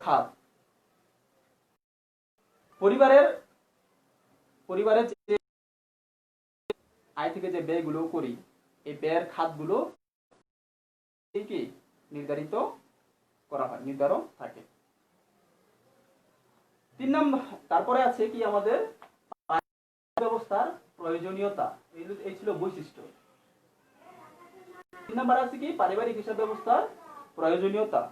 খাত। পরিবারের পরিবারের যে আয় থেকে যে ব্যয়গুলো করি, এই ব্যয়ের খাতগুলো কি নির্ধারিত করা হয়, নির্ধারণ থাকে। 3 নম্বর, তারপরে আছে কি আমাদের ব্যবস্থার প্রয়োজনীয়তা, এই ছিল বৈশিষ্ট্য। 3 নম্বর আছে কি পারিবারিক হিসাব ব্যবস্থার প্রয়োজনীয়তা।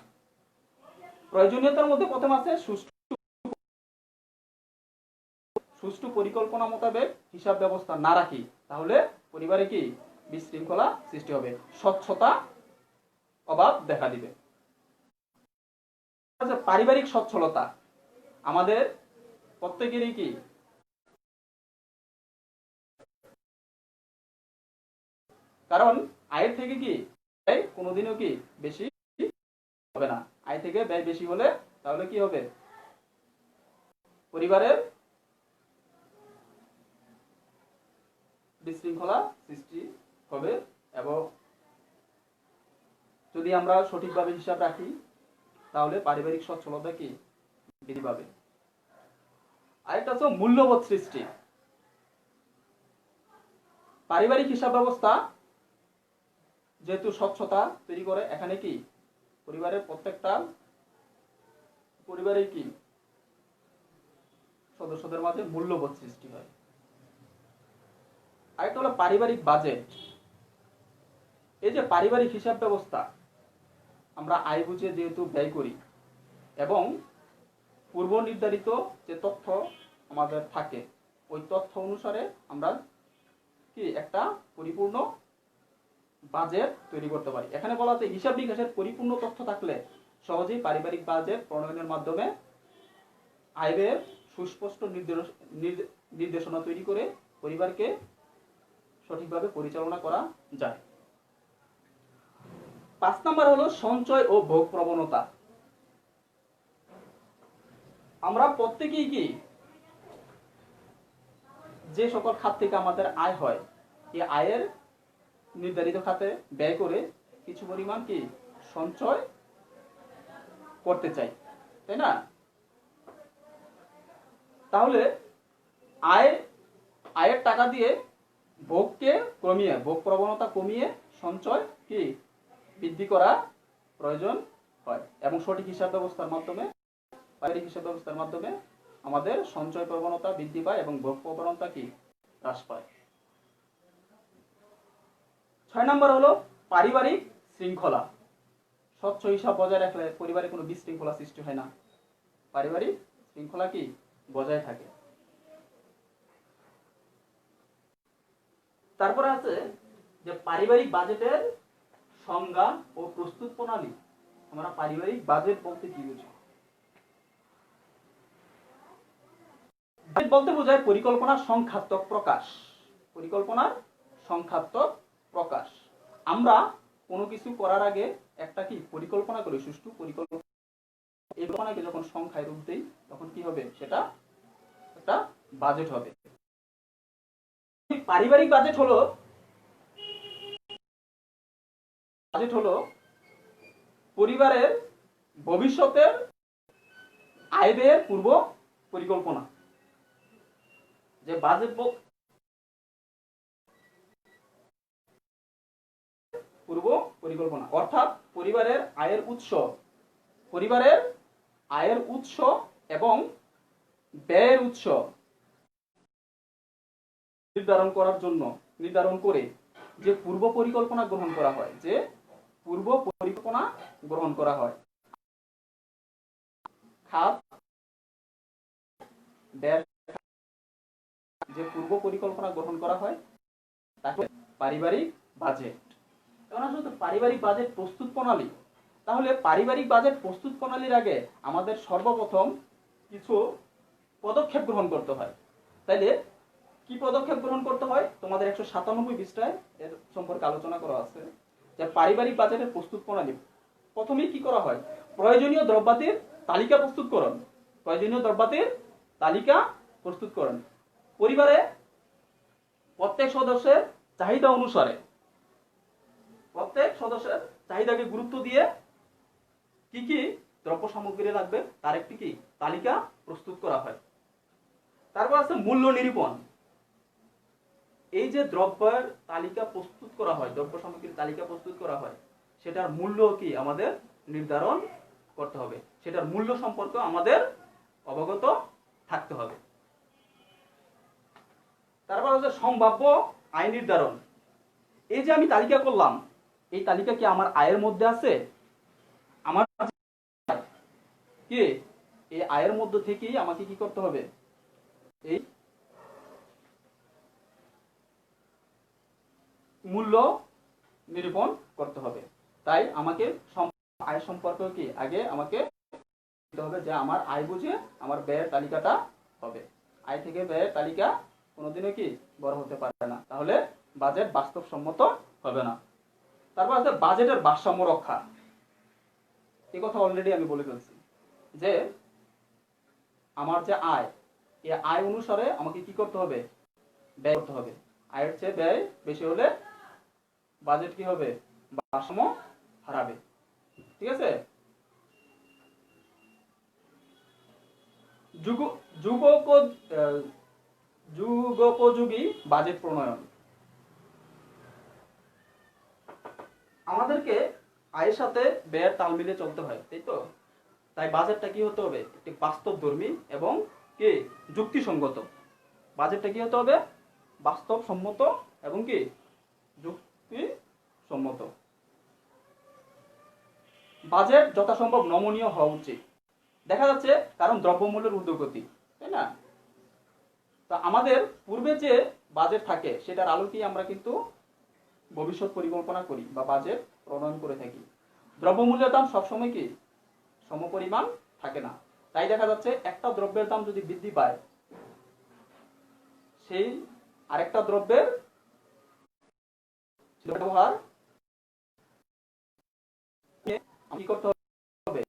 প্রয়োজনীয়তার মধ্যে প্রথম আছে সুষ্ঠু পরিকল্পনা মোতাবেক হিসাব ব্যবস্থা না রাখি তাহলে পরিবারে কি বিশৃঙ্খলা সৃষ্টি হবে, স্বচ্ছতা অভাব দেখা দিবে। পারিবারিক সচ্ছলতা আমাদের প্রত্যেকেরই কি কারণ আয়ের থেকে কি ব্যয় কোনোদিনও কি বেশি হবে না। আয় থেকে ব্যয় বেশি হলে তাহলে কি হবে, পরিবারের বিশৃঙ্খলা সৃষ্টি হবে। এবং যদি আমরা সঠিকভাবে হিসাব রাখি তাহলে পারিবারিক সচ্ছলতা কি বৃদ্ধি পাবে। আরেকটা হচ্ছে মূল্যবোধ সৃষ্টি। পারিবারিক হিসাব ব্যবস্থা যেহেতু স্বচ্ছতা তৈরি করে, এখানে কি পরিবারের প্রত্যেকটা পরিবারের কি সদস্যদের মাঝে মূল্যবোধ সৃষ্টি হয়। আরেকটা হলো পারিবারিক বাজেট। এই যে পারিবারিক হিসাব ব্যবস্থা, আমরা আয় বুঝে যেহেতু ব্যয় করি এবং পূর্ব নির্ধারিত যে তথ্য আমাদের থাকে ওই তথ্য অনুসারে আমরা কি একটা পরিপূর্ণ বাজেট তৈরি করতে পারি। এখানে বলা আছে হিসাব নিকাশের পরিপূর্ণ তথ্য থাকলে সহজেই পারিবারিক বাজেট প্রণয়নের মাধ্যমে আয় ব্যয়ের সুস্পষ্ট নির্দেশনা তৈরি করে পরিবারকে সঠিকভাবে পরিচালনা করা যায়। 5 নম্বর হলো সঞ্চয় ও ভোগ প্রবণতা। আমরা প্রত্যেকেই কি যে সকল খাত থেকে আমাদের আয় হয়, এই আয়ের নির্ধারিত খাতে ব্যয় করে কিছু পরিমাণ কি সঞ্চয় করতে চাই, তাই না? তাহলে আয়ের টাকা দিয়ে ভোগ প্রবণতা কমিয়ে সঞ্চয় কি বৃদ্ধি করা প্রয়োজন হয় এবং সঠিক হিসাব ব্যবস্থার মাধ্যমে পারিবারিক হিসাব ব্যবস্থার মাধ্যমে আমাদের সঞ্চয় প্রবণতা বৃদ্ধি পায় এবং ভোগ প্রবণতা কি হ্রাস পায়। 6 নম্বর হলো পারিবারিক শৃঙ্খলা। স্বচ্ছ হিসাব বজায় রাখলে পরিবারে কোনো বিশৃঙ্খলা সৃষ্টি হয় না, পারিবারিক শৃঙ্খলা কি বজায় থাকে। তারপরে আছে যে পারিবারিক বাজেটের সংজ্ঞা ও প্রস্তুত প্রণালী। আমরা পারিবারিক বাজেট বলতে কি বুঝি? বাজেট বলতে বোঝায় পরিকল্পনার সংখ্যাত্মক প্রকাশ। পরিকল্পনার সংখ্যাত্মক প্রকাশ। আমরা কোনো কিছু করার আগে একটা কি পরিকল্পনা করি, সুষ্ঠু পরিকল্পনা। এই পরিকল্পনাকে যখন সংখ্যায় রূপ দেই তখন কি হবে, সেটা একটা বাজেট হবে। পারিবারিক বাজেট হলো পরিবারের ভবিষ্যতের আয় ব্যয়ের পূর্ব পরিকল্পনা। যে বাজেট পূর্ব পরিকল্পনা অর্থাৎ পরিবারের আয়ের উৎস এবং ব্যয়ের উৎস নির্ধারণ করে যে পূর্ব পরিকল্পনা গ্রহণ করা হয় খাত ব্যয় যে পূর্ব পরিকল্পনা গ্রহণ করা হয় তাকে পারিবারিক বাজেট। এখন আসলে পারিবারিক বাজেট প্রস্তুত প্রণালী। তাহলে পারিবারিক বাজেট প্রস্তুত প্রণালীর আগে আমাদের সর্বপ্রথম কিছু পদক্ষেপ গ্রহণ করতে হয়। তাইলে কি পদক্ষেপ গ্রহণ করতে হয়? তোমাদের 197 পৃষ্ঠায় এর সম্পর্কে আলোচনা করা আছে যে পারিবারিক বাজেটের প্রস্তুত প্রণালী। প্রথমেই কি করা হয়? প্রয়োজনীয় দ্রব্যাদির তালিকা প্রস্তুতকরণ। পরিবারে প্রত্যেক সদস্যের চাহিদা অনুসারে প্রত্যেক সদস্যের চাহিদাকে গুরুত্ব দিয়ে কি কি দ্রব্য সামগ্রী লাগবে তার একটি কি তালিকা প্রস্তুত করা হয়। তারপর আছে মূল্য নিরূপণ। এই যে দ্রব্যের তালিকা প্রস্তুত করা হয়, দ্রব্য সামগ্রীর তালিকা প্রস্তুত করা হয়, সেটার মূল্য কি আমাদের নির্ধারণ করতে হবে, সেটার মূল্য সম্পর্কে আমাদের অবগত থাকতে হবে। তারপর হচ্ছে সম্ভাব্য আয় নির্ধারণ। এই যে আমি তালিকা করলাম, এই তালিকা কি আমার আয়ের মধ্যে আছে? আমার কি এই আয়ের মধ্যে থেকেই আমাকে কি করতে হবে, এই মূল্য নিরূপণ করতে হবে। তাই আমাকে আয় সম্পর্কে কি আগে আমাকে দিতে হবে যে আমার আয় বুঝে আমার ব্যয়ের তালিকাটা হবে। আয় থেকে ব্যয়ের তালিকা কোনোদিনও কি বড় হতে পারে না, তাহলে বাজেট বাস্তবসম্মত হবে না। তারপর আছে বাজেটের ভারসাম্য রক্ষা। এই কথা অলরেডি আমি বলে ফেলছি যে আমার যে আয়, এই আয় অনুসারে আমাকে কি করতে হবে, ব্যয় করতে হবে। আয়ের চেয়ে ব্যয় বেশি হলে বাজেট কি হবে, ভারসাম্য হারাবে। ঠিক আছে। যুগোপযোগী বাজেট প্রণয়ন। আমাদেরকে আয়ের সাথে ব্যয়ের তাল মিলিয়ে চলতে হয়, তাই তো? তাই বাজেটটা কি হতে হবে, একটি বাস্তবধর্মী এবং কি যুক্তিসঙ্গত। বাজেটটা কি হতে হবে, বাস্তবসম্মত এবং কি যুক্তিসম্মত। বাজেট যথাসম্ভব নমনীয় হওয়া উচিত। দেখা যাচ্ছে কারণ দ্রব্যমূল্যের ঊর্ধ্বগতি, তাই না? তা আমাদের পূর্বে যে বাজেট থাকে সেটার আলোকেই আমরা কিন্তু ভবিষ্যৎ পরিকল্পনা করি বা বাজেট প্রণয়ন করে থাকি। দ্রব্যমূল্যের দাম সবসময় কি সমপরিমাণ থাকে না। তাই দেখা যাচ্ছে একটা দ্রব্যের দাম যদি বৃদ্ধি পায়, সেই আরেকটা দ্রব্যের ব্যবহার কি করতে হবে,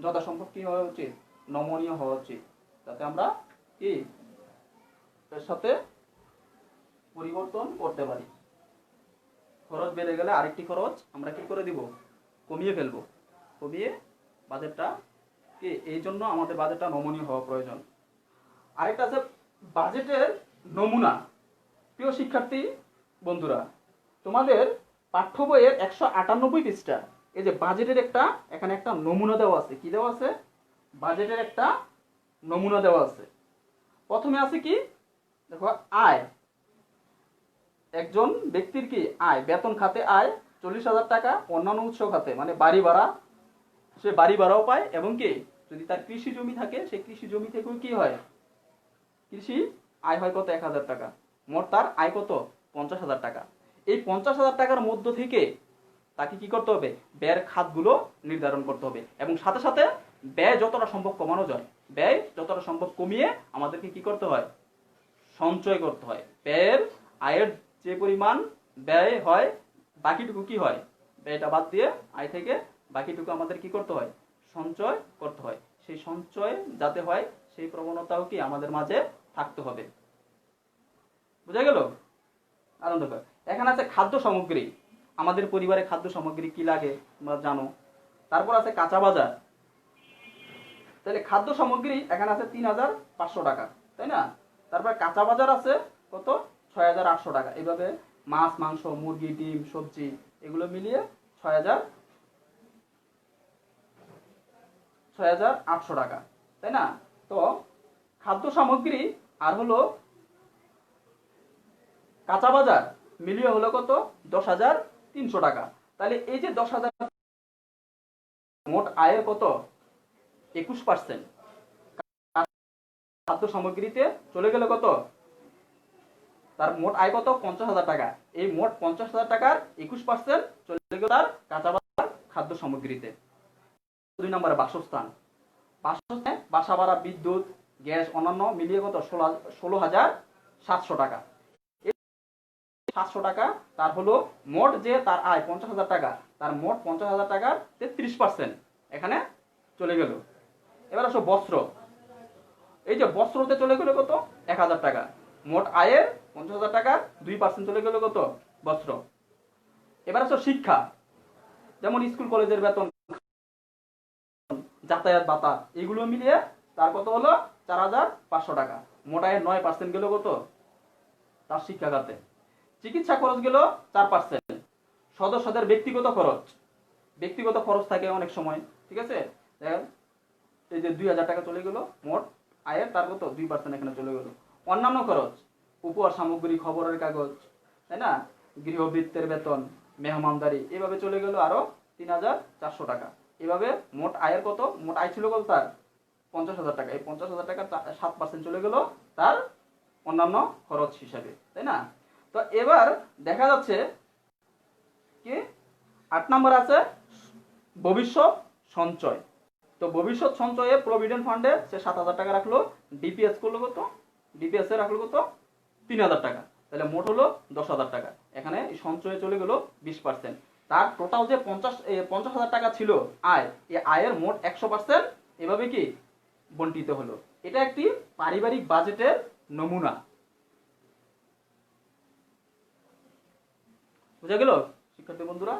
যথাসম্ভব কি হওয়া উচিত, নমনীয় হওয়া উচিত, যাতে আমরা কি এর সাথে পরিবর্তন করতে পারি। খরচ বেড়ে গেলে আরেকটি খরচ আমরা কি করে দিব, কমিয়ে ফেলবো। কমিয়ে বাজেটটা কি, এই জন্য আমাদের বাজেটটা নমনীয় হওয়া প্রয়োজন। আরেকটা আছে বাজেটের নমুনা। প্রিয় শিক্ষার্থী বন্ধুরা, তোমাদের পাঠ্য বইয়ের 198 পৃষ্ঠা এই যে বাজেটের একটা এখানে একটা নমুনা দেওয়া আছে। কি দেওয়া আছে, বাজেটের একটা নমুনা দেওয়া আছে। প্রথমে আছে কি দেখো, আয়। একজন ব্যক্তির কি আয়, বেতন খাতে আয় 40,000 টাকা, অন্যান্য উৎস খাতে মানে বাড়ি ভাড়া, সে বাড়ি ভাড়াও পায়, এবং কি যদি তার কৃষি জমি থাকে সেই কৃষি জমি থেকেও কি হয়, কৃষি আয় হয় কত, 1,000 টাকা। মোট তার আয় কত, 50,000 টাকা। এই 50,000 টাকার মধ্য থেকে তাকে কি করতে হবে, ব্যয়ের খাতগুলো নির্ধারণ করতে হবে, এবং সাথে সাথে ব্যয় যতটা সম্ভব কমানো যায়, ব্যয় যতটা সম্ভব কমিয়ে আমাদেরকে কি করতে হয়, সঞ্চয় করতে হয়। ব্যয়ের আয়ের যে পরিমাণ ব্যয় হয়, বাকিটুকু কি হয়, ব্যয়টা বাদ দিয়ে আয় থেকে বাকিটুকু আমাদের কি করতে হয়, সঞ্চয় করতে হয়। সেই সঞ্চয় যাতে হয় সেই প্রবণতাও কি আমাদের মাঝে থাকতে হবে। বুঝা গেল? আনন্দ কর। এখানে আছে খাদ্য সামগ্রী। আমাদের পরিবারে খাদ্য সামগ্রী কি লাগে তোমরা জানো। তারপর আছে কাঁচা বাজার। তাহলে খাদ্য সামগ্রী এখানে আছে 3,500 টাকা, তাই না? তারপর কাঁচা বাজার আছে কত, 6,800 টাকা। এইভাবে মাছ, মাংস, মুরগি, ডিম, সবজি এগুলো মিলিয়ে 6,800 টাকা, তাই না? তো খাদ্য সামগ্রী আর হলো কাঁচা বাজার মিলিয়ে হলো কত, 10,300 টাকা। তাহলে এই যে 10,000, মোট আয়ের কত, 21%। খাদ্য সামগ্রীতে চলে গেল কত, তার মোট আয় কত, 50,000 টাকা। এই মোট 50,000 টাকার 21% চলে গেল তার কাঁচা বাজার খাদ্য সামগ্রীতে। 2 নম্বরে বাসস্থান। বাসস্থানে বাসা ভাড়া, বিদ্যুৎ, গ্যাস, অন্যান্য মিলিয়ে কত, 16,700 টাকা। 700 টাকা তার হলো মোট যে তার আয় 50,000 টাকা, তার মোট 50,000 টাকার 33% এখানে চলে গেল। এবার আসো বস্ত্র। এই যে বস্ত্রতে চলে গেল কত, 1,000 টাকা। মোট আয়ের 50,000 টাকার 2% চলে গেল কত? বস্ত্র। এবার আসো শিক্ষা, যেমন স্কুল কলেজের বেতন, যাতায়াত ভাতা, এগুলো মিলিয়ে তার কত হলো? 4,500 টাকা। মোট আয়ের 9% গেল কত? তার শিক্ষা খাতে। চিকিৎসা খরচ গেল 4%। সদস্যদের ব্যক্তিগত খরচ, ব্যক্তিগত খরচ থাকে অনেক সময়, ঠিক আছে, দেখেন এই যে 2,000 টাকা চলে গেল মোট আয়ের, তার কত? 2% এখানে চলে গেল। অন্যান্য খরচ, উপহার সামগ্রী, খবরের কাগজ, তাই না, গৃহবৃত্তের বেতন, মেহমানদারি, এভাবে চলে গেল আরো 3,400 টাকা। এভাবে মোট আয়ের কত? মোট আয় ছিল কত তার? 50,000 টাকা। এই 50,000 টাকা 7% চলে গেল তার অন্যান্য খরচ হিসাবে, তাই না? তো এবার দেখা যাচ্ছে কি 8 নম্বর আছে ভবিষ্যৎ সঞ্চয়। তো ভবিষ্যৎ সঞ্চয়ে প্রভিডেন্ট ফান্ডে সে 7,000 টাকা রাখলো, ডিপিএস করলো কত? ডিপিএস এ রাখলো কত? 3,000 টাকা। তাহলে মোট হলো 10,000 টাকা। এখানে সঞ্চয়ে চলে গেল 20%। তার টোটাল যে 50,000 টাকা ছিল আয়, এই আয়ের মোট 100% এভাবে কি বন্টিত হলো। এটা একটি পারিবারিক বাজেটের নমুনা। বুঝা গেল শিক্ষার্থী বন্ধুরা?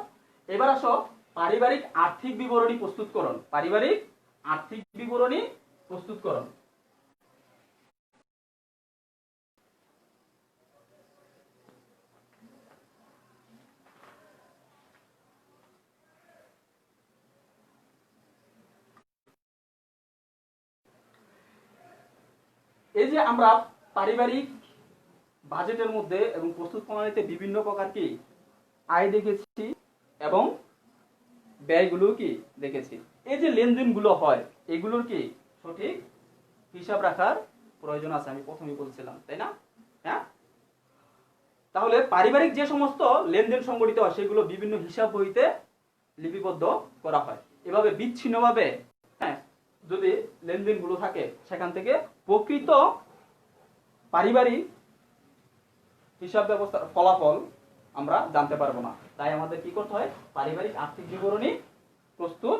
এবার আসো পারিবারিক আর্থিক বিবরণী প্রস্তুতকরণ। পারিবারিক আর্থিক বিবরণী প্রস্তুতকরণ। এই যে আমরা পারিবারিক বাজেটের মধ্যে এবং প্রস্তুত প্রণালীতে বিভিন্ন প্রকার কি আয় দেখেছি এবং ব্যয়গুলো কি দেখেছি। এই যে লেনদেনগুলো হয়, এগুলোর কি সঠিক হিসাব রাখার প্রয়োজন আছে, আমি প্রথমেই বলছিলাম, তাই না? হ্যাঁ, তাহলে পারিবারিক যে সমস্ত লেনদেন সংগঠিত হয় সেগুলো বিভিন্ন হিসাব বইতে লিপিবদ্ধ করা হয়। এভাবে বিচ্ছিন্নভাবে, হ্যাঁ, যদি লেনদেনগুলো থাকে সেখান থেকে প্রকৃত পারিবারিক হিসাব ব্যবস্থার ফলাফল আমরা জানতে পারবো না। তাই আমাদের কি করতে হয়? পারিবারিক আর্থিক বিবরণী প্রস্তুত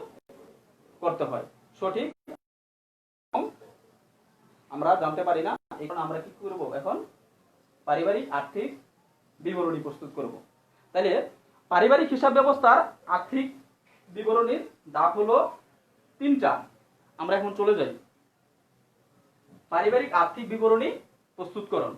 করতে হয়। সঠিক আমরা জানতে পারি না, এই কারণে আমরা কি করব? এখন পারিবারিক আর্থিক বিবরণী প্রস্তুত করব। তাহলে পারিবারিক হিসাব ব্যবস্থার আর্থিক বিবরণীর ধাপ হলো 3টা। আমরা এখন চলে যাই পারিবারিক আর্থিক বিবরণী প্রস্তুতকরণ।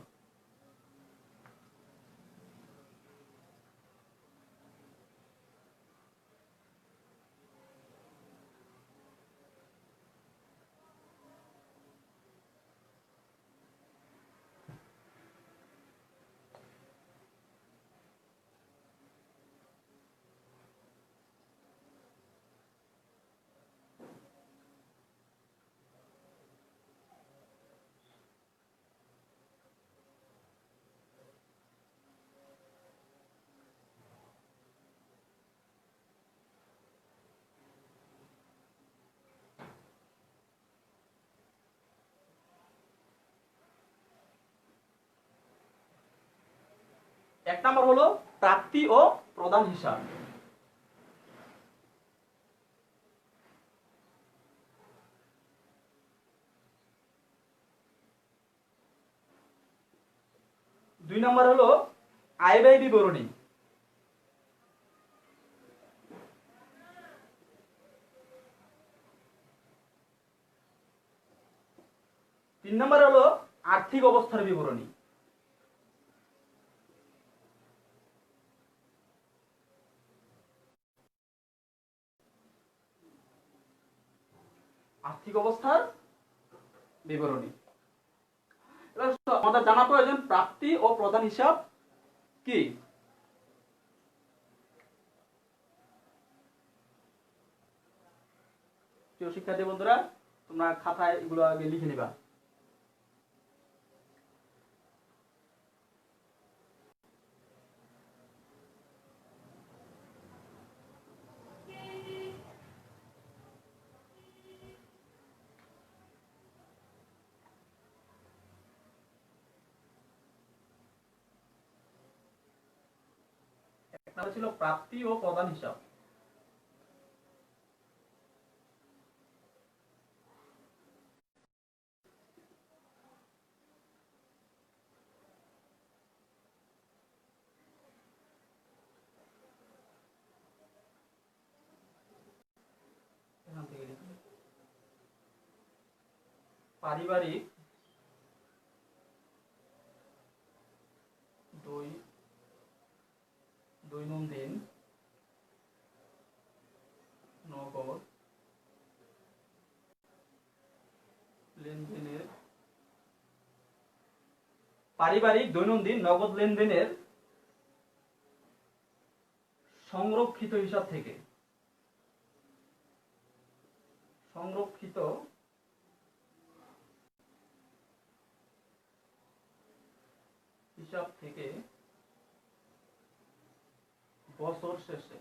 এক নম্বর হলো প্রাপ্তি ও প্রদান হিসাব। দুই নম্বর হলো আয় ব্যয় বিবরণী। তিন নম্বর হলো আর্থিক অবস্থার বিবরণী। আর্থিক অবস্থার বিবরণী। আমাদের জানা প্রয়োজন প্রাপ্তি ও প্রদান হিসাব কি। প্রিয় শিক্ষার্থী বন্ধুরা, তোমরা খাতায় এগুলো আগে লিখে নিবা। একটা ছিল প্রাপ্তি ও প্রদান হিসাব। পারিবারিক দৈনন্দিন নগদ লেনদেনের সংরক্ষিত হিসাব থেকে বছর শেষে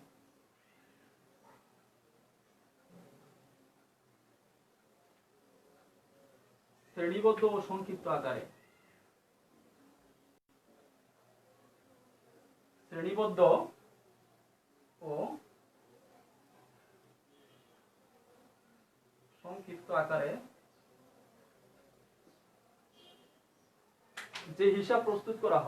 শ্রেণীবদ্ধ ও সংক্ষিপ্ত আকারে যে হিসাব প্রস্তুত করা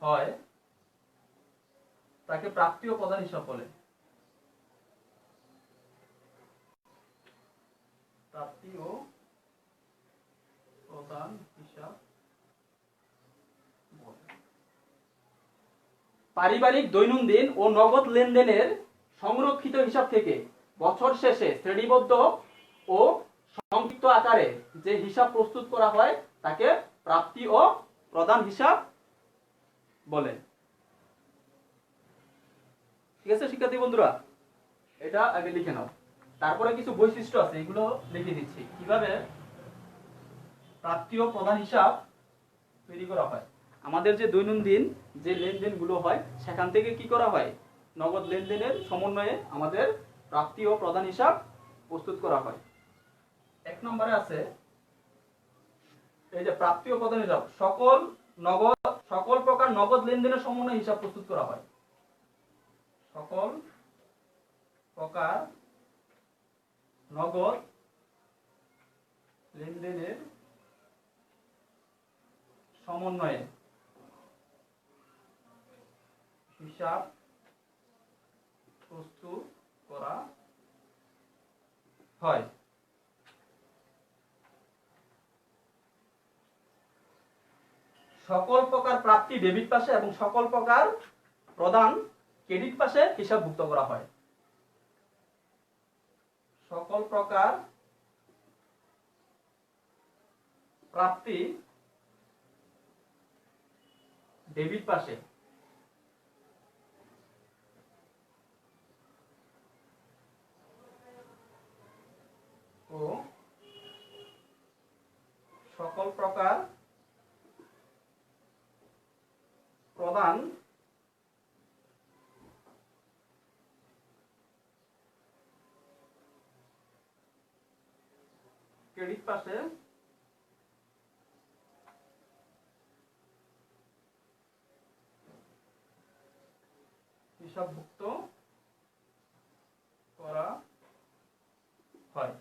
হয় তাকে প্রাপ্তি ও প্রদান হিসাব বলে। পারিবারিক দৈনন্দিন ও নগদ লেনদেনের সংরক্ষিত হিসাব থেকে বছর শেষে শ্রেণীবদ্ধ ও সংক্ষিপ্ত আকারে যে হিসাব প্রস্তুত করা হয় তাকে প্রাপ্তি ও প্রদান হিসাব বলে। ঠিক আছে শিক্ষার্থী বন্ধুরা, এটা আগে লিখে নাও। তারপরে কিছু বৈশিষ্ট্য আছে, এগুলো লিখে দিচ্ছি কিভাবে প্রাপ্তি ও প্রদান হিসাব তৈরি করা হয়। আমাদের যে দৈনন্দিন যে লেনদেনগুলো হয় সেখান থেকে কি করা হয়, নগদ লেনদেনের সমন্বয়ে আমাদের প্রাপ্তি ও প্রদান হিসাব প্রস্তুত করা হয়। এক নম্বরে আছে এই যে প্রাপ্তি ও প্রদান হিসাব, সকল প্রকার নগদ লেনদেনের সমন্বয়ে হিসাব প্রস্তুত করা হয়। সকল প্রকার নগদ লেনদেনের সমন্বয়ে হিসাব প্রস্তুত করা হয়। সকল প্রকার প্রাপ্তি ডেবিট পাশে এবং সকল প্রকার প্রদান ক্রেডিট পাশে হিসাবভুক্ত করা হয়। সকল প্রকার প্রাপ্তি ডেবিট পাশে ও সকল প্রকার প্রদান ক্রেডিট পাশে হিসাবভুক্ত করা হয়।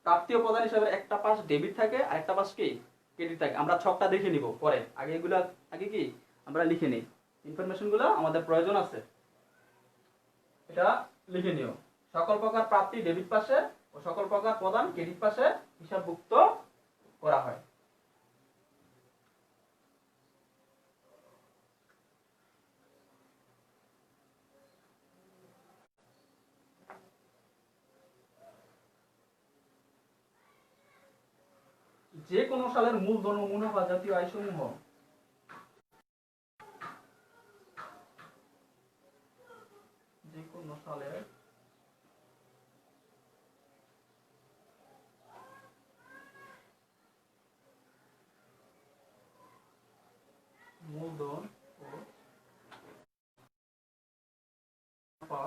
প্রাপ্তি ও প্রদান হিসাবে একটা পাশ ডেবিট থাকে আর একটা পাশ কি ক্রেডিট থাকে। আমরা ছকটা দেখে নিব পরে, আগে কি আমরা লিখে নিই, ইনফরমেশনগুলো আমাদের প্রয়োজন আছে, এটা লিখে নিও। সকল প্রকার প্রাপ্তি ডেবিট পাশে ও সকল প্রকার প্রদান ক্রেডিট পাশে হিসাবভুক্ত করা হয়। যে কোনো সালের মূলধন ও মুনাফা জাতীয় আয়সমূহ যে কোনো সালের মূলধন ও মুনাফা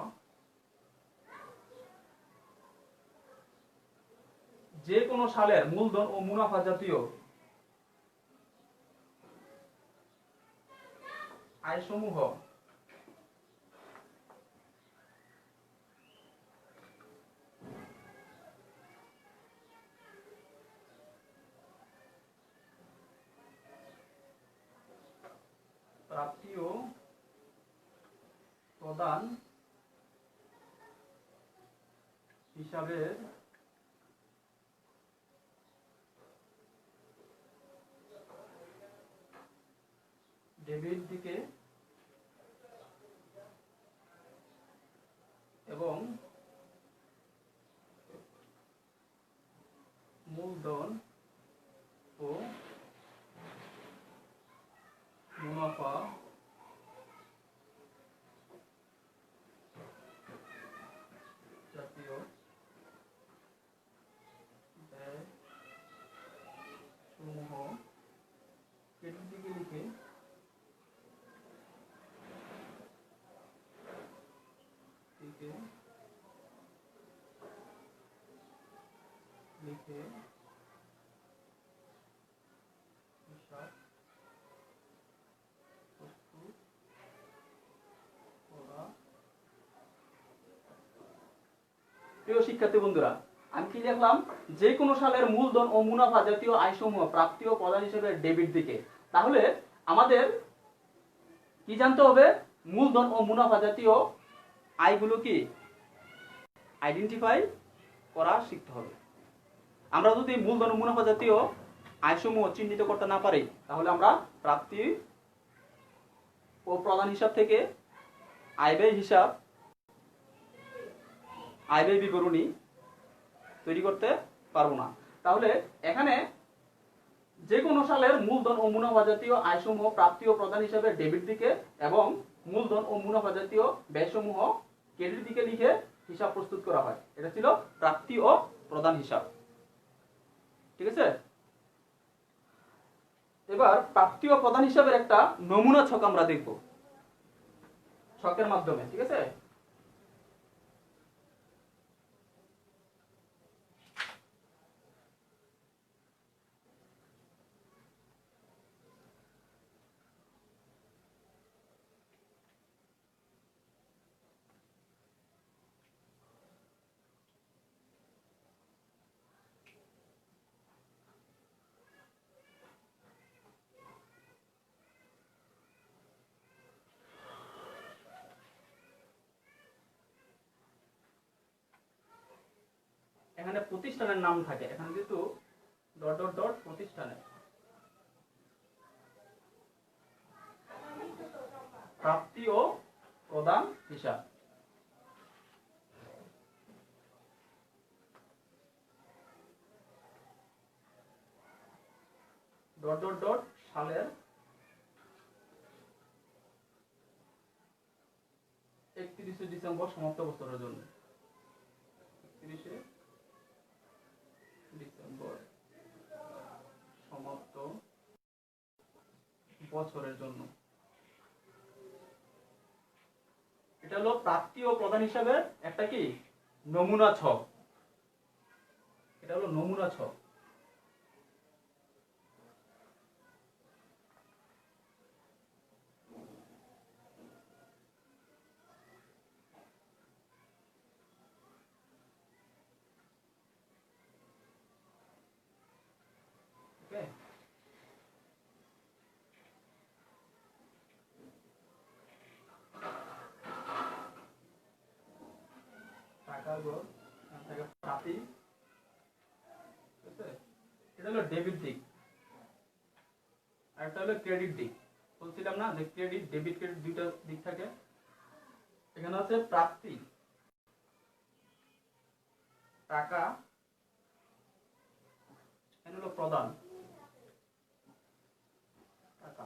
যে কোনো সালের মূলধন ও মুনাফা জাতীয় আয়সমূহ প্রাপ্তি ও প্রদান হিসাবের ডেবিট দিকে এবং মূলধন ও মুনাফা জাতীয় ব্যয় সমূহ ক্রেডিট দিকে লিখে হিসাব প্রস্তুত করা। প্রিয় শিক্ষার্থী বন্ধুরা, আমি কি লিখলাম? যে কোনো সালের মূলধন ও মুনাফা জাতীয় আয়সমূহ প্রাপ্তি ও প্রদান হিসেবে ডেবিট দিকে। তাহলে আমাদের কি জানতে হবে? মূলধন ও মুনাফা জাতীয় আয়গুলো কি আইডেন্টিফাই করা শিখতে হবে। আমরা যদি মূলধন ও মুনাফা জাতীয় আয়সমূহ চিহ্নিত করতে না পারি, তাহলে আমরা প্রাপ্তি ও প্রদান হিসাব থেকে আয় ব্যয় হিসাব, আয় ব্যয় বিবরণী তৈরি করতে পারবো না। তাহলে এখানে যে কোনো সালের মূলধন ও মুনাফা জাতীয় আয়সমূহ প্রাপ্তি ও প্রদান হিসাবে ডেবিট দিকে এবং মূলধন ও মুনাফা জাতীয় ব্যয়সমূহ ক্রেডিট দিকে লিখে হিসাব প্রস্তুত করা হয়। এটা ছিল প্রাপ্তি ও প্রদান হিসাব। ঠিক আছে? এবার প্রাপ্তি ও প্রদান হিসাবের একটা নমুনা ছক আমরা দেখব ছকের মাধ্যমে। ঠিক আছে? এখানে প্রতিষ্ঠানের নাম থাকে, এখানে কিন্তু ডট ডট ডট প্রতিষ্ঠানের প্রাপ্তি ও প্রদান হিসাব। ডট ডট ডট সালের 31শে ডিসেম্বর সমাপ্ত বছরের জন্য, 31শে ডিসেম্বর সমাপ্ত বছরের জন্য। এটা হলো প্রাপ্তি ও প্রদান হিসাবে একটা কি নমুনা ছক। এটা হলো নমুনা ছক। এটা হলো ডেবিট দিক, আর এটা হলো ক্রেডিট দিক। বলছিলাম না যে ক্রেডিট, ডেবিট, ক্রেডিট দুইটা দিক থাকে। এখানে আছে প্রাপ্তি, টাকা, এখানে হলো প্রদান, টাকা।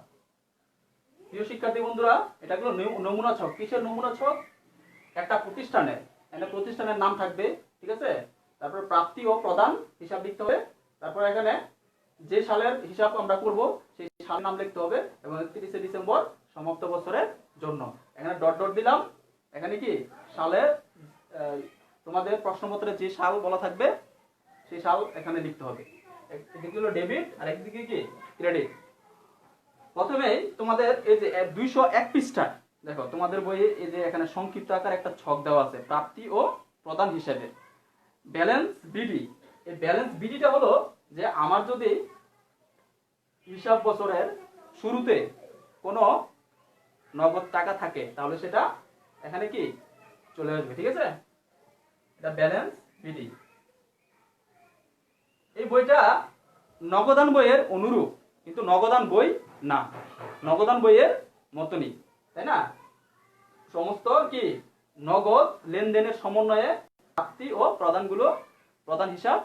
প্রিয় শিক্ষার্থী বন্ধুরা, এটা হলো নমুনা ছক। কিসের নমুনা ছক? একটা প্রতিষ্ঠানের, একটা প্রতিষ্ঠানের নাম থাকবে। ঠিক আছে? তারপর প্রাপ্তি ও প্রদান হিসাব লিখতে হবে। তারপর এখানে যে সালের হিসাব আমরা করব সেই সালের নাম লিখতে হবে এবং 31শে ডিসেম্বর সমাপ্ত বছরের জন্য। এখানে ডট ডট দিলাম। এখানে কি সালে তোমাদের প্রশ্নপত্রে যে সাল বলা থাকবে সেই সাল এখানে লিখতে হবে। একদিকে হলো ডেবিট আর একদিকে কি ক্রেডিট। প্রথমে তোমাদের এই যে 201 পৃষ্ঠা দেখো, তোমাদের বইয়ে এই যে এখানে সংক্ষিপ্ত আকার একটা ছক দেওয়া আছে প্রাপ্তি ও প্রদান হিসাবে ব্যালেন্স বিডি। এই ব্যালেন্স বিডিটা হলো যে আমার যদি হিসাব বছরের শুরুতে কোনো নগদ টাকা থাকে তাহলে সেটা এখানে কি চলে আসবে। ঠিক আছে, এটা ব্যালেন্স বিডি। এই বইটা নগদান বইয়ের অনুরূপ, কিন্তু নগদান বই না, নগদান বইয়ের মতনই, তাই না? সমস্ত কি নগদ লেনদেনের সমন্বয়ে প্রাপ্তি ও প্রদান হিসাব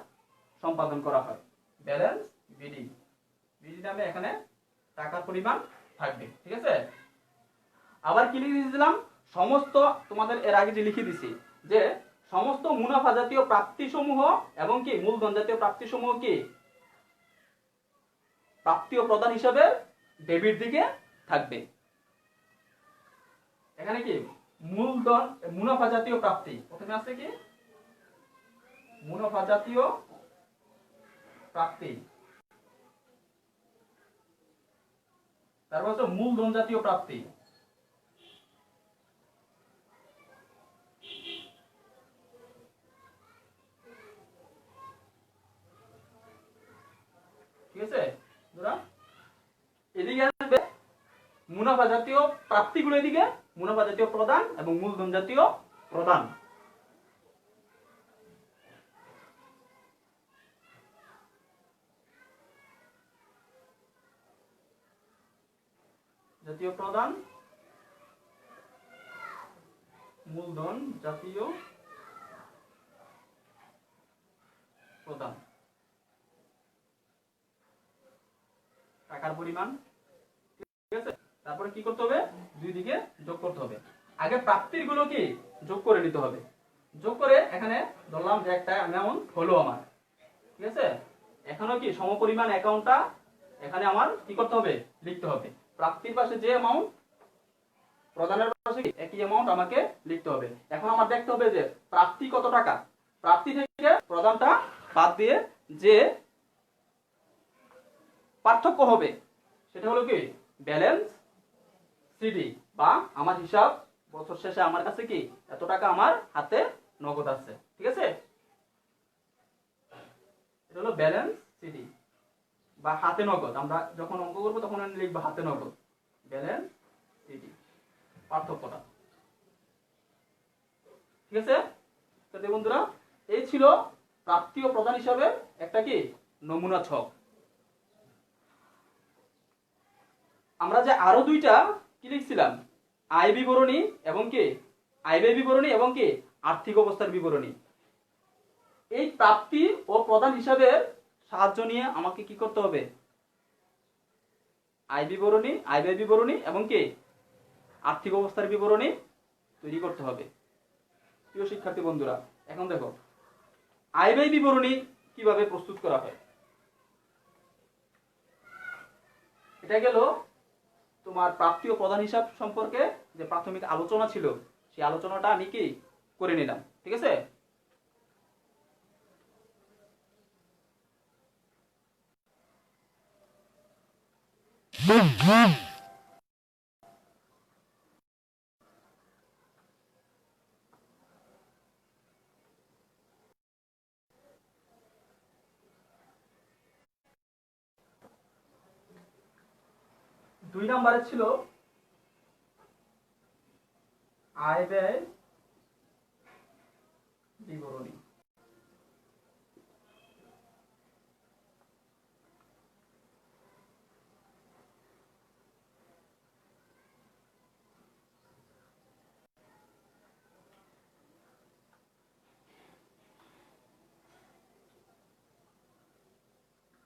সম্পাদন করা হয়। ব্যালেন্স বিডি, বিডি নামে এখানে টাকার পরিমাণ থাকবে। ঠিক আছে, আবার কি লিখে দিয়েছিলাম, সমস্ত তোমাদের এর আগে যে লিখে দিছি যে সমস্ত মুনাফা জাতীয় প্রাপ্তি সমূহ এবং কি মূলধন জাতীয় প্রাপ্তি সমূহ কি প্রাপ্তি ও প্রদান হিসাবে ডেবিট দিকে থাকবে। এখানে কি মূলধন মুনাফা জাতীয় প্রাপ্তি প্রথমে আছে কি মুনাফা জাতীয় প্রাপ্তি, তারপর হচ্ছে মূলধন জাতীয় প্রাপ্তি, ঠিক আছে? এদিকে আসবে মুনাফা জাতীয় প্রাপ্তিগুলো, এদিকে মুনাফা জাতীয় প্রদান এবং মূলধন জাতীয় প্রদান। জাতীয় প্রদান, মূলধন জাতীয় প্রদান, টাকার পরিমাণ। ঠিক আছে, তারপরে কি করতে হবে, দুই দিকে যোগ করতে হবে। আগে প্রাপ্তির গুলো কি যোগ করে নিতে হবে। যোগ করে এখানে ধরলাম যে একটা অ্যামাউন্ট হলো আমার, ঠিক আছে? এখানেও কি সমপরিমাণ অ্যাকাউন্টটা এখানে আমার কি করতে হবে, লিখতে হবে। প্রাপ্তির পাশে যে অ্যামাউন্ট, প্রদানের পাশে একই অ্যামাউন্ট আমাকে লিখতে হবে। এখন আমার দেখতে হবে যে প্রাপ্তি কত টাকা, প্রাপ্তি থেকে প্রদানটা বাদ দিয়ে যে পার্থক্য হবে সেটা হলো কি ব্যালেন্স সিডি, বা আমার হিসাব বছর শেষে আমার কাছে কি এত টাকা আমার হাতে নগদ আছে। ঠিক আছে, এটা হলো ব্যালেন্স সিডি বা হাতে নগদ। আমরা যখন অঙ্ক করবো তখন লিখবো হাতে নগদ, ব্যালেন্স সিডি, পার্থক্যটা। ঠিক আছে, তো বন্ধুরা এই ছিল প্রাপ্তি ও প্রদান হিসাবে একটা কি নমুনা ছক। আমরা যে আরো দুইটা কি লিখছিলাম, আয় বিবরণী এবং কি আয় ব্যয় বিবরণী এবং কি আর্থিক অবস্থার বিবরণী। এই প্রাপ্তি ও প্রদান হিসাবের সাহায্য নিয়ে আমাকে কি করতে হবে, আয় বিবরণী, আয় ব্যয় বিবরণী এবং কি আর্থিক অবস্থার বিবরণী তৈরি করতে হবে। প্রিয় শিক্ষার্থী বন্ধুরা, এখন দেখো আয় ব্যয় বিবরণী কিভাবে প্রস্তুত করা হয়। এটা গেল তোমার প্রাপ্তি ও প্রদান হিসাব সম্পর্কে যে প্রাথমিক আলোচনা ছিল, সেই আলোচনাটা আমি কি করে নিলাম। ঠিক আছে, দুই নম্বরে ছিল আয় ব্যয় বিবরণী।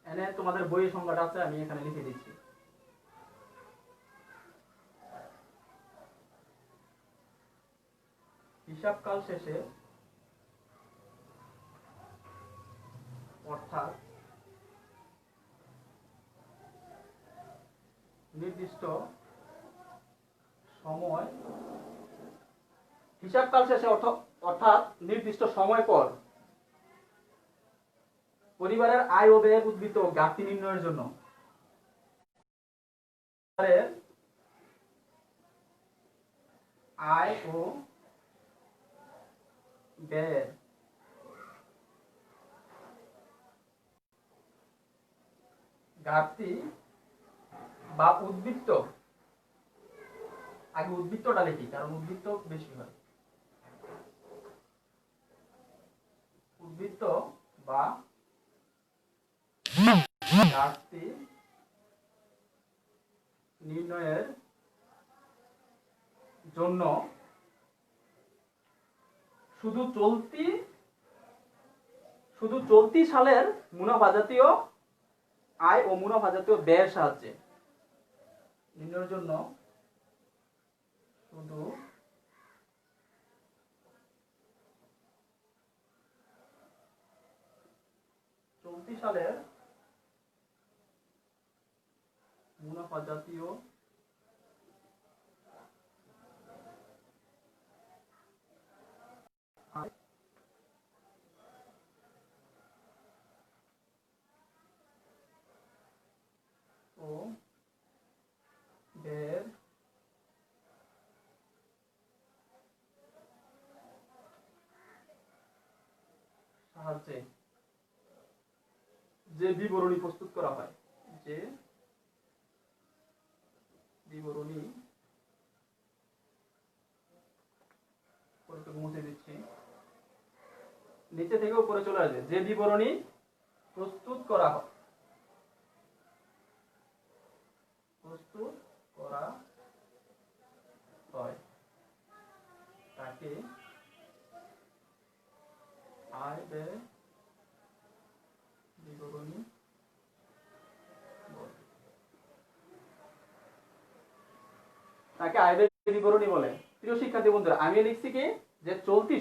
এখানে তোমাদের বইয়ের সংখ্যাটা আছে, আমি এখানে লিখে দিচ্ছি। হিসাবকাল শেষে অর্থাৎ নির্দিষ্ট সময়, হিসাবকাল শেষে অর্থাৎ নির্দিষ্ট সময় পর পরিবারের আয় ও ব্যয়ের উদ্বৃত্ত ঘাটতি নির্ণয়ের জন্য আয় ও ব্যয়ের ঘাটতি বা উদ্বৃত্ত আগে উদ্বৃত্তটা লিখি, কারণ উদ্বৃত্ত বেশি হয়। উদ্বৃত্ত বা ঘাটতি নির্ণয়ের জন্য শুধু চলতি সালের মুনাফা জাতীয় আয় ও মুনাফা জাতীয় ব্যয়ের সাহায্যে নির্ণয়ের জন্য শুধু চলতি সালের মুনাফা জাতীয় আয় ও ব্যয়ের সাহায্যে যে বিবরণী প্রস্তুত করা হয়, যে বিবরণী মুছে দিচ্ছি, নিচে থেকে উপরে চলে আসবে, যে বিবরণী প্রস্তুত করা হয়, তাকে আয় ব্যয় বিবরণী বলে। তাকে আয় ব্যয় বিবরণী বলে। প্রিয় শিক্ষার্থী বন্ধুরা, আমি লিখছি কি যে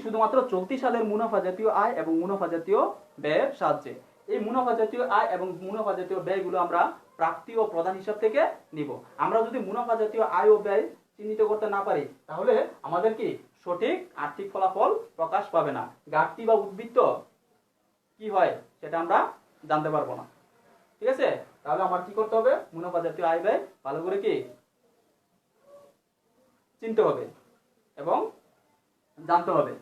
শুধুমাত্র চলতি সালের মুনাফা জাতীয় আয় এবং মুনাফা জাতীয় ব্যয়ের সাহায্যে। এই মুনাফা জাতীয় আয় এবং মুনাফা জাতীয় ব্যয়গুলো আমরা প্রাপ্তি ও প্রদান হিসাব থেকে নিব। আমরা যদি মুনাফা জাতীয় আয় ও ব্যয় চিহ্নিত করতে না পারি, তাহলে আমাদের কি সঠিক আর্থিক ফলাফল প্রকাশ পাবে না। ঘাটতি বা উদ্বৃত্ত কি হয় সেটা আমরা জানতে পারবো না। ঠিক আছে, তাহলে আমার কি করতে হবে? মুনাফা জাতীয় আয় ব্যয় ভালো করে কি চিনতে হবে এবং জানতে হবে।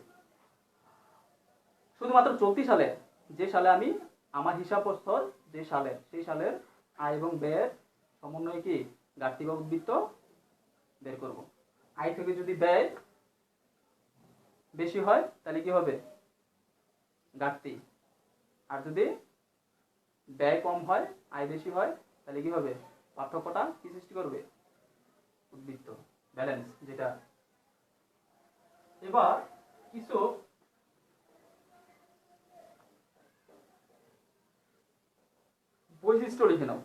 শুধুমাত্র চলতি সালে, যে সালে আমি আমার হিসাবপত্র যে সালের, সেই সালের আয় এবং ব্যয়ের সমন্বয়ে কি ঘাটতি বা উদ্বৃত্ত বের করব। আয় থেকে যদি ব্যয় বেশি হয় তাহলে কি হবে? ঘাটতি। আর যদি ব্যয় কম হয়, আয় বেশি হয়, তাহলে কি হবে? পার্থক্যটা কি সৃষ্টি করবে? উদ্বৃত্ত, ব্যালেন্স যেটা। এবার কিছু বৈশিষ্ট্য লিখে নাও।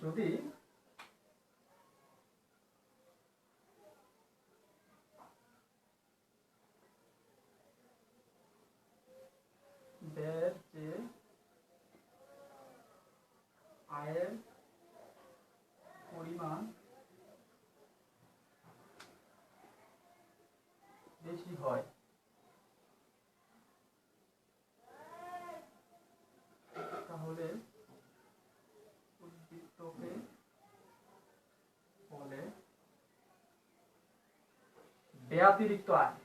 যদি ব্যয়ের চেয়ে আয়ের পরিমাণ বেশি হয়, তাহলে উদ্বৃত্তকে বলে ব্যতিরিক্ত আয়।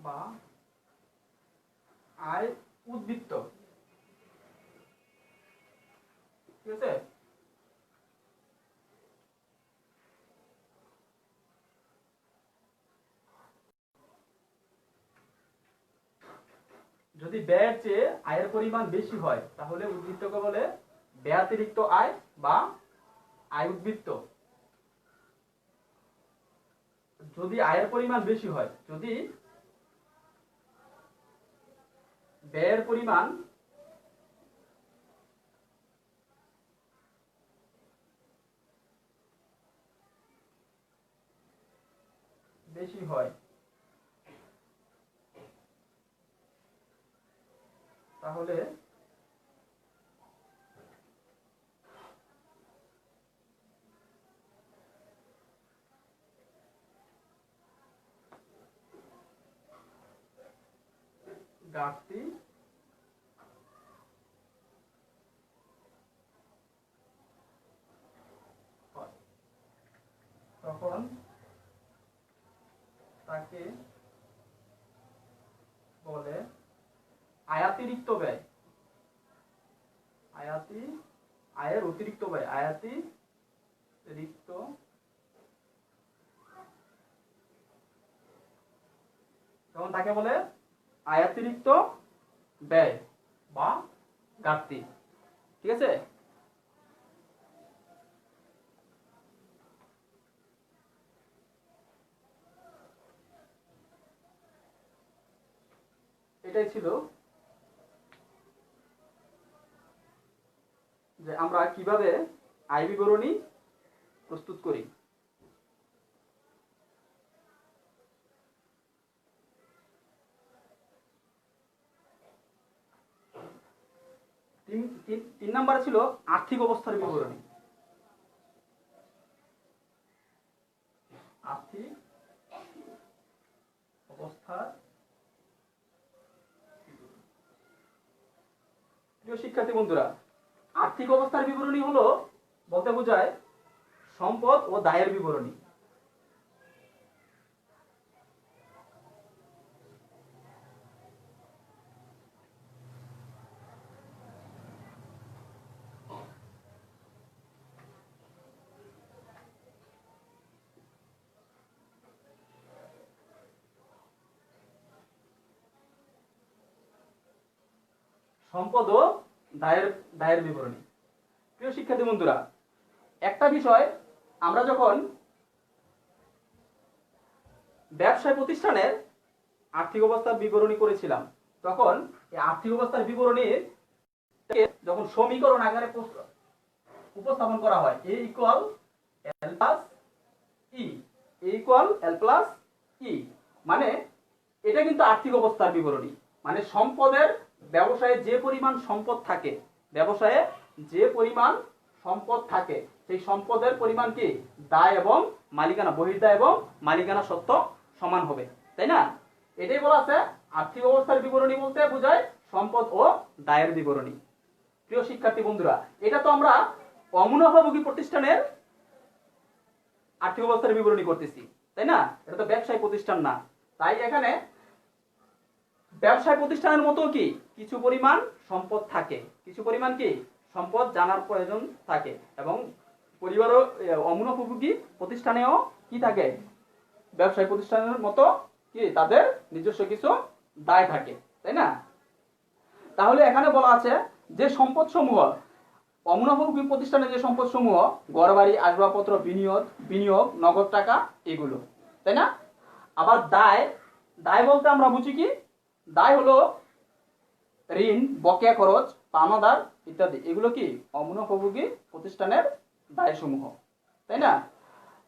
বা আয় উদ্বৃত্ত। ঠিক আছে, যদি ব্যয়ের চেয়ে আয়ের পরিমাণ বেশি হয় তাহলে উদ্বৃত্তকে বলে ব্যতিরিক্ত আয় বা আয় উদ্বৃত্ত। যদি আয়ের পরিমাণ বেশি হয়, যদি ব্যয়ের পরিমাণ বেশি হয় তাহলে ঘাটতি হয়, তখন তাকে বলে আয়াতিরিক্ত ব্যয়। আয়ের অতিরিক্ত ব্যয়, আয়াতিরিক্ত তখন তাকে বলে আয়াতিরিক্ত ব্যয় বা ঘাটতি। ঠিক আছে, এটাই ছিল যে আমরা কিভাবে আয় বিবরণী প্রস্তুত করি। তিন নাম্বার ছিল আর্থিক অবস্থার বিবরণী। আর্থিক অবস্থার প্রিয় শিক্ষার্থী বন্ধুরা, আর্থিক অবস্থার বিবরণী হলো বলতে বোঝায় সম্পদ ও দায়ের বিবরণী। সম্পদ ও দায়ের বিবরণী। প্রিয় শিক্ষার্থী বন্ধুরা, একটা বিষয়, আমরা যখন ব্যবসায় প্রতিষ্ঠানের আর্থিক অবস্থার বিবরণী করেছিলাম, তখন এই আর্থিক অবস্থার বিবরণীর যখন সমীকরণ আকারে উপস্থাপন করা হয়, A = L + E, A = L + E, মানে এটা কিন্তু আর্থিক অবস্থার বিবরণী। মানে সম্পদের, ব্যবসায়ে যে পরিমাণ সম্পদ থাকে, ব্যবসায়ে যে পরিমাণ সম্পদ থাকে সেই সম্পদের পরিমাণ কি দায় এবং মালিকানা, বহির্দায় এবং মালিকানা সত্ত্ব সমান হবে, তাই না? এটাই বলা আছে আর্থিক অবস্থার বিবরণী বলতে বোঝায় সম্পদ ও দায়ের বিবরণী। প্রিয় শিক্ষার্থী বন্ধুরা, এটা তো আমরা অমুনাফাভোগী প্রতিষ্ঠানের আর্থিক অবস্থার বিবরণী করতেছি, তাই না? এটা তো ব্যবসায়ী প্রতিষ্ঠান না। তাই এখানে ব্যবসায় প্রতিষ্ঠানের মতো কি কিছু পরিমাণ সম্পদ থাকে, কিছু পরিমাণ কি সম্পদ জানার প্রয়োজন থাকে, এবং পরিবারও অমুনাফাভোগী প্রতিষ্ঠানেও কি থাকে, ব্যবসায় প্রতিষ্ঠানের মতো কি তাদের নিজস্ব কিছু দায় থাকে, তাই না? তাহলে এখানে বলা আছে যে সম্পদ সমূহ, অমুনাফাভোগী প্রতিষ্ঠানের যে সম্পদ সমূহ, ঘরবাড়ি, আসবাবপত্র, বিনিয়োগ, নগদ টাকা, এগুলো, তাই না? আবার দায় বলতে আমরা বুঝি কি, দায় হলো ঋণ, বকেয়া খরচ, পাওনাদার ইত্যাদি, এগুলো কি অমুনাফাভোগী প্রতিষ্ঠানের দায় সমূহ, তাই না?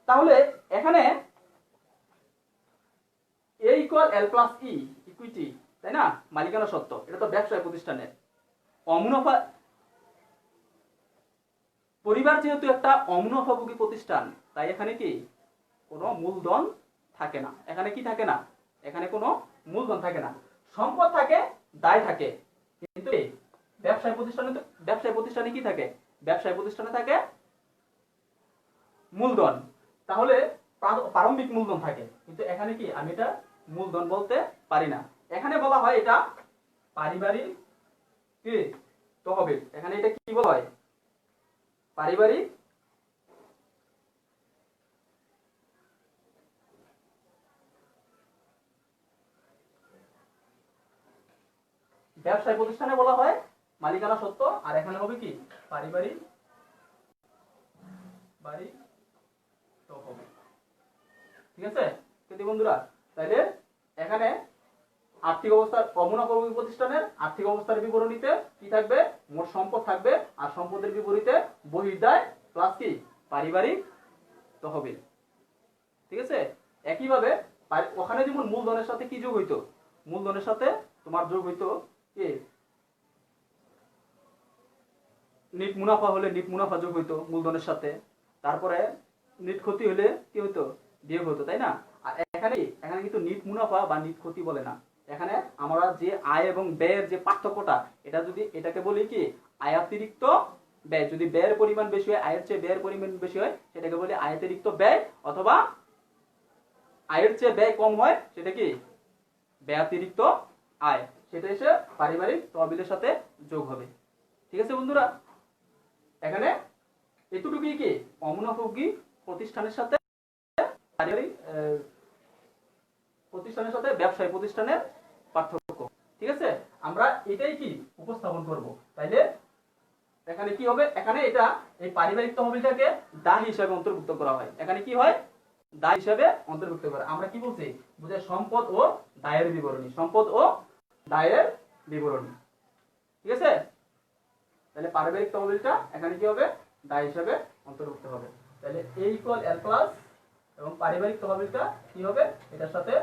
তাহলে এখানে A = L + E, ইকুইটি, তাই না? মালিকানা সত্ত্ব, এটা তো ব্যবসায় প্রতিষ্ঠানের। অমুনাফা পরিবার যেহেতু একটা অমুনাফাভোগী প্রতিষ্ঠান, তাই এখানে কি কোনো মূলধন থাকে না। এখানে কি থাকে না? এখানে কোনো মূলধন থাকে না। সম্পদ থাকে, দায় থাকে, কিন্তু ব্যবসায় প্রতিষ্ঠানে কি থাকে? ব্যবসায় প্রতিষ্ঠানে থাকে মূলধন। তাহলে প্রারম্ভিক মূলধন থাকে, কিন্তু এখানে কি আমি এটা মূলধন বলতে পারি না। এখানে বলা হয় এটা পারিবারিক কি তহবিল। এখানে এটা কি বলা হয়? পারিবারিক ব্যবসায় প্রতিষ্ঠানে বলা হয় মালিকানা সত্ত্ব, আর এখানে হবে কি পারিবারিক তহবিল। ঠিক আছে কিন্তু বন্ধুরা, তাইলে এখানে আর্থিক অবস্থার, অমুনাফাভোগী প্রতিষ্ঠানের আর্থিক অবস্থার বিবরণীতে কি থাকবে? মোট সম্পদ থাকবে, আর সম্পদের বিপরীতে বহির্দায় প্লাস কি পারিবারিক তহবিল। ঠিক আছে, একইভাবে ওখানে যেমন মূলধনের সাথে কি যোগ হইতো, মূলধনের সাথে তোমার যোগ হইতো কি নিট মুনাফা হলে নিট মুনাফা যোগ হইতো মূলধনের সাথে, তারপরে নিট ক্ষতি হলে কি হইতো, বিয়োগ হতো, তাই না? আর এখানে এখানে কিন্তু নিট মুনাফা বা নিট ক্ষতি বলে না, এখানে আমরা যে আয় এবং ব্যয়ের যে পার্থক্যটা, এটা যদি এটাকে বলি কি আয়াতিরিক্ত ব্যয়। যদি ব্যয়ের পরিমাণ বেশি হয়, আয়ের চেয়ে ব্যয়ের পরিমাণ বেশি হয়, সেটাকে বলি আয়াতিরিক্ত ব্যয়, অথবা আয়ের চেয়ে ব্যয় কম হয় সেটা কি ব্যয়াতিরিক্ত আয়। সেটা এসে পারিবারিক তহবিলের সাথে যোগ হবে। ঠিক আছে বন্ধুরা, এখানে এতটুকুই কি অমুনাভোগী প্রতিষ্ঠানের সাথে পারিবারিক প্রতিষ্ঠানের সাথে ব্যবসায়ী প্রতিষ্ঠানের পার্থক্য। ঠিক আছে, আমরা এটাই কি উপস্থাপন করব। তাইলে এখানে কি হবে, এখানে এটা এই পারিবারিক তহবিলটাকে দায় হিসাবে অন্তর্ভুক্ত করা হয়। এখানে কি হয়, দায় হিসাবে অন্তর্ভুক্ত করা। আমরা কি বলছি, বুঝে সম্পদ ও দায়ের বিবরণী, সম্পদ ও দায়ের বিবরণী। ঠিক আছে, তাহলে পারিবারিক তহবিলটা এখানে কি হবে, দায় হিসাবে অন্তর্ভুক্ত হবে। তাহলে a = l+ এবং পারিবারিক তহবিলটা কি হবে, এটার সাথে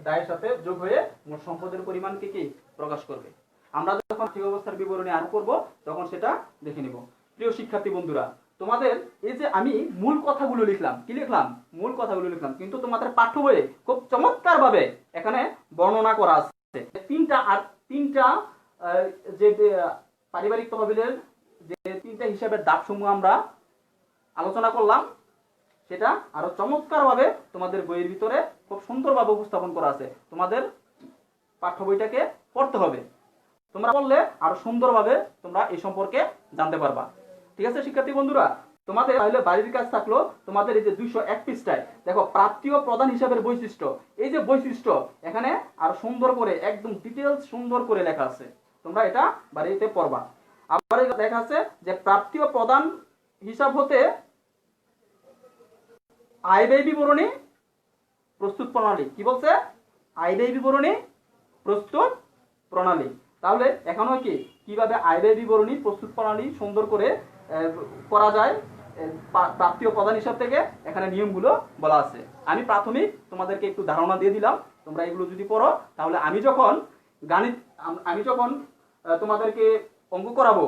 দায়ের সাথে যোগ হয়ে মোট সম্পদের পরিমাণকে কি প্রকাশ করবে। আমরা যখন আর্থিক অবস্থার বিবরণী আরোপ করব তখন সেটা দেখে নিব। প্রিয় শিক্ষার্থী বন্ধুরা, তোমাদের এই যে আমি মূল কথাগুলো লিখলাম, কি লিখলাম, মূল কথাগুলো লিখলাম, কিন্তু তোমাদের পাঠ্য বইয়ে খুব চমৎকার ভাবে এখানে বর্ণনা করা আছে। তিনটা যে পারিবারিক তহবিলের যে তিনটা হিসাবের ধাপসমূহ আমরা আলোচনা করলাম, সেটা আরো চমৎকার ভাবে তোমাদের বইয়ের ভিতরে খুব সুন্দরভাবে উপস্থাপন করা আছে। তোমাদের পাঠ্য বইটাকে পড়তে হবে, তোমরা পড়লে আরো সুন্দরভাবে তোমরা এই সম্পর্কে জানতে পারবা। ঠিক আছে শিক্ষার্থী বন্ধুরা, তোমাদের তাহলে বাড়ির কাজ থাকলো, তোমাদের এই যে 201 পৃষ্ঠায় দেখো প্রাপ্তি ও প্রদান হিসাবের বৈশিষ্ট্য, এই যে বৈশিষ্ট্য এখানে আরো সুন্দর করে একদম ডিটেইলস সুন্দর করে লেখা আছে, তোমরা এটা বাড়িতে পড়বা। আবার লেখা আছে যে প্রাপ্তি ও প্রদান হিসাব হতে আয় ব্যয় বিবরণী প্রস্তুত প্রণালী, কি বলছে, আয় ব্যয় বিবরণী প্রস্তুত প্রণালী। তাহলে এখনো কি কিভাবে আয় ব্যয় বিবরণী প্রস্তুত প্রণালী সুন্দর করে করা যায় প্রাপ্তি ও প্রদান হিসাব থেকে এখানে নিয়মগুলো বলা আছে। আমি প্রাথমিক তোমাদেরকে একটু ধারণা দিয়ে দিলাম, তোমরা এগুলো যদি পড়ো তাহলে আমি যখন তোমাদেরকে অঙ্ক করাবো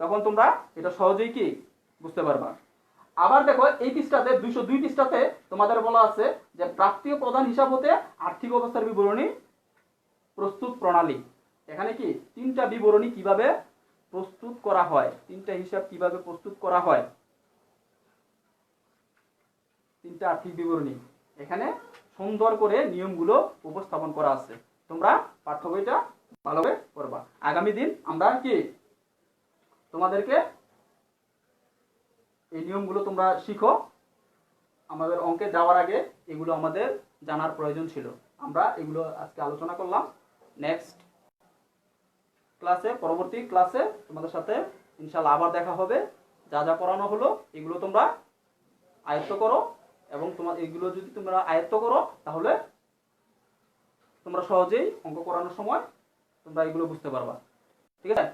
তখন তোমরা এটা সহজেই কি বুঝতে পারবা। আবার দেখো এই পৃষ্ঠাতে 202 পৃষ্ঠাতে তোমাদের বলা আছে যে প্রাপ্তি ও প্রদান হিসাব হতে আর্থিক অবস্থার বিবরণী প্রস্তুত প্রণালী। এখানে কি তিনটা বিবরণী কিভাবে প্রস্তুত করা হয়, তিনটা হিসাব কিভাবে প্রস্তুত করা হয়, তিনটা আর্থিক বিবরণী এখানে সুন্দর করে নিয়মগুলো উপস্থাপন করা আছে। তোমরা পাঠ্য বইটা ভালোভাবে পড়বা। আগামী দিন আমরা কি তোমাদেরকে এই নিয়মগুলো তোমরা শিখো। আমাদের অঙ্কে যাওয়ার আগে এগুলো আমাদের জানার প্রয়োজন ছিল, আমরা এগুলো আজকে আলোচনা করলাম। নেক্সট ক্লাসে, পরবর্তী ক্লাসে তোমাদের সাথে ইনশাআল্লাহ আবার দেখা হবে। যা যা পড়ানো হলো এগুলো তোমরা আয়ত্ত করো, এবং এগুলো যদি তোমরা আয়ত্ত করো তাহলে তোমরা সহজেই অঙ্ক করানোর সময় তোমরা এগুলো বুঝতে পারবা। ঠিক আছে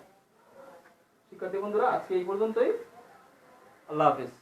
শিক্ষার্থী বন্ধুরা, আজকে এই পর্যন্তই। আল্লাহ হাফেজ।